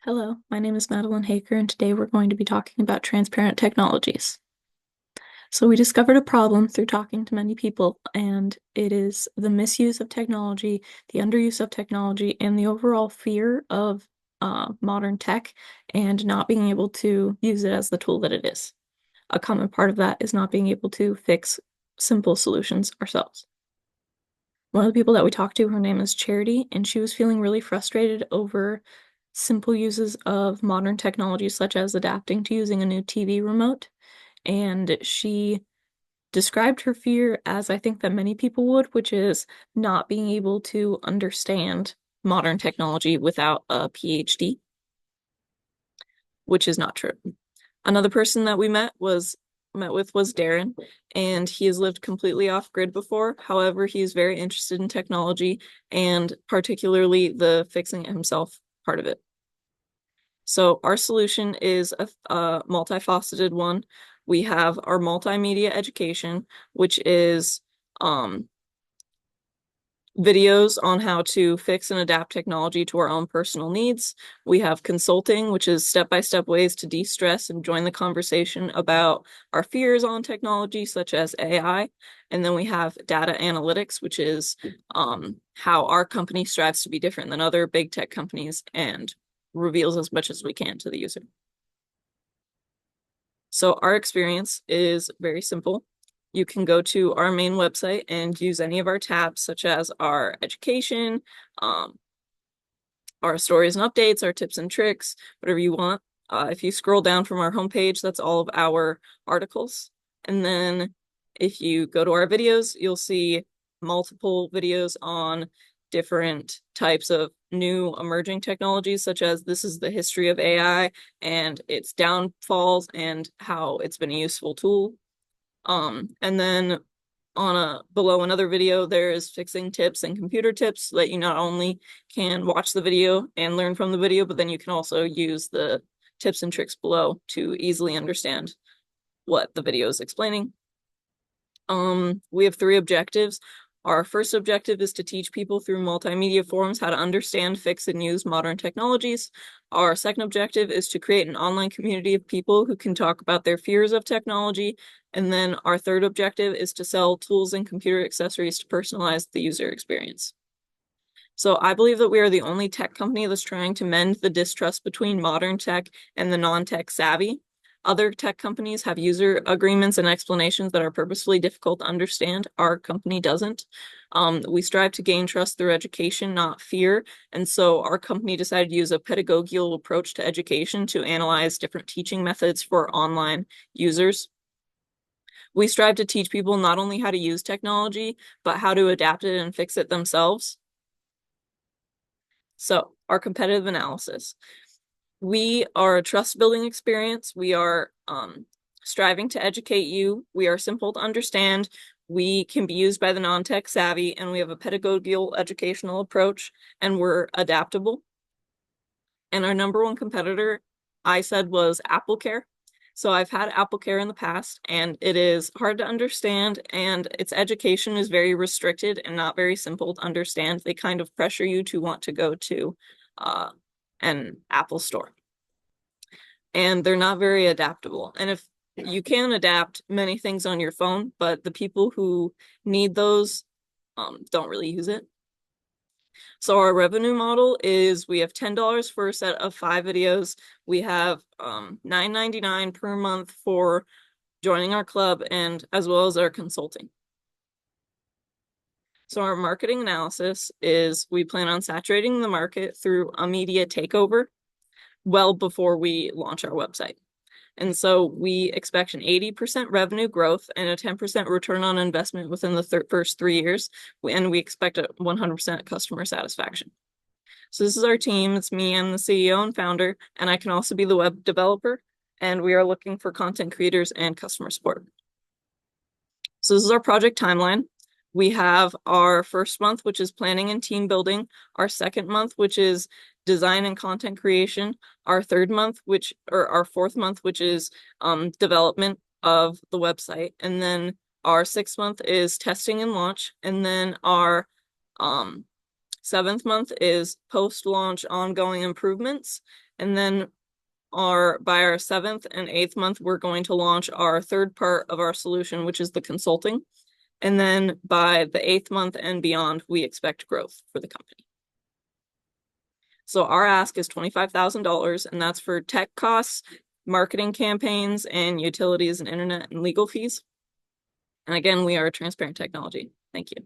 Hello, my name is Madeline Haker, and today we're going to be talking about transparent technologies. So, we discovered a problem through talking to many people, and it is the misuse of technology, the underuse of technology, and the overall fear of modern tech and not being able to use it as the tool that it is. A common part of that is not being able to fix simple solutions ourselves. One of the people that we talked to, her name is Charity, and she was feeling really frustrated over simple uses of modern technology, such as adapting to using a new TV remote. And she described her fear as I think that many people would, which is not being able to understand modern technology without a PhD, which is not true. Another person that we met with was Darren, and he has lived completely off grid before. However, he is very interested in technology and particularly the fixing it himself part of it. So our solution is a multifaceted one. We have our multimedia education, which is videos on how to fix and adapt technology to our own personal needs. We have consulting, which is step-by-step ways to de-stress and join the conversation about our fears on technology, such as AI. And then we have data analytics, which is how our company strives to be different than other big tech companies and reveals as much as we can to the user. So our experience is very simple. You can go to our main website and use any of our tabs, such as our education, our stories and updates, our tips and tricks, whatever you want. If you scroll down from our homepage, that's all of our articles. And then if you go to our videos, you'll see multiple videos on different types of new emerging technologies, such as this is the history of AI and its downfalls and how it's been a useful tool. And then below another video, there is fixing tips and computer tips so that you not only can watch the video and learn from the video, but then you can also use the tips and tricks below to easily understand what the video is explaining. We have 3 objectives. Our first objective is to teach people through multimedia forums how to understand, fix, and use modern technologies. Our second objective is to create an online community of people who can talk about their fears of technology. And then our third objective is to sell tools and computer accessories to personalize the user experience. So I believe that we are the only tech company that's trying to mend the distrust between modern tech and the non-tech savvy. Other tech companies have user agreements and explanations that are purposefully difficult to understand. Our company doesn't. We strive to gain trust through education, not fear. And so our company decided to use a pedagogical approach to education to analyze different teaching methods for online users. We strive to teach people not only how to use technology, but how to adapt it and fix it themselves. So, our competitive analysis. We are a trust building experience. We are striving to educate you. We are simple to understand. We can be used by the non-tech savvy, and we have a pedagogical educational approach, and we're adaptable. And our number one competitor, I said, was AppleCare. So I've had AppleCare in the past, and it is hard to understand, and its education is very restricted and not very simple to understand. They kind of pressure you to want to go to an Apple store. And they're not very adaptable. And if you can adapt many things on your phone, but the people who need those don't really use it. So our revenue model is we have $10 for a set of 5 videos. We have $9.99 per month for joining our club and as well as our consulting. So our marketing analysis is we plan on saturating the market through a media takeover well before we launch our website. And so we expect an 80% revenue growth and a 10% return on investment within the first 3 years. And we expect a 100% customer satisfaction. So this is our team. It's me. I'm the CEO and founder, and I can also be the web developer. And we are looking for content creators and customer support. So this is our project timeline. We have our first month, which is planning and team building, our second month, which is design and content creation, our third month, our fourth month, which is development of the website, and then our 6th month is testing and launch, and then our 7th month is post-launch ongoing improvements. And then by our 7th and 8th month, we're going to launch our third part of our solution, which is the consulting. And then by the 8th month and beyond, we expect growth for the company. So our ask is $25,000, and that's for tech costs, marketing campaigns, and utilities and internet and legal fees. And again, we are a transparent technology. Thank you.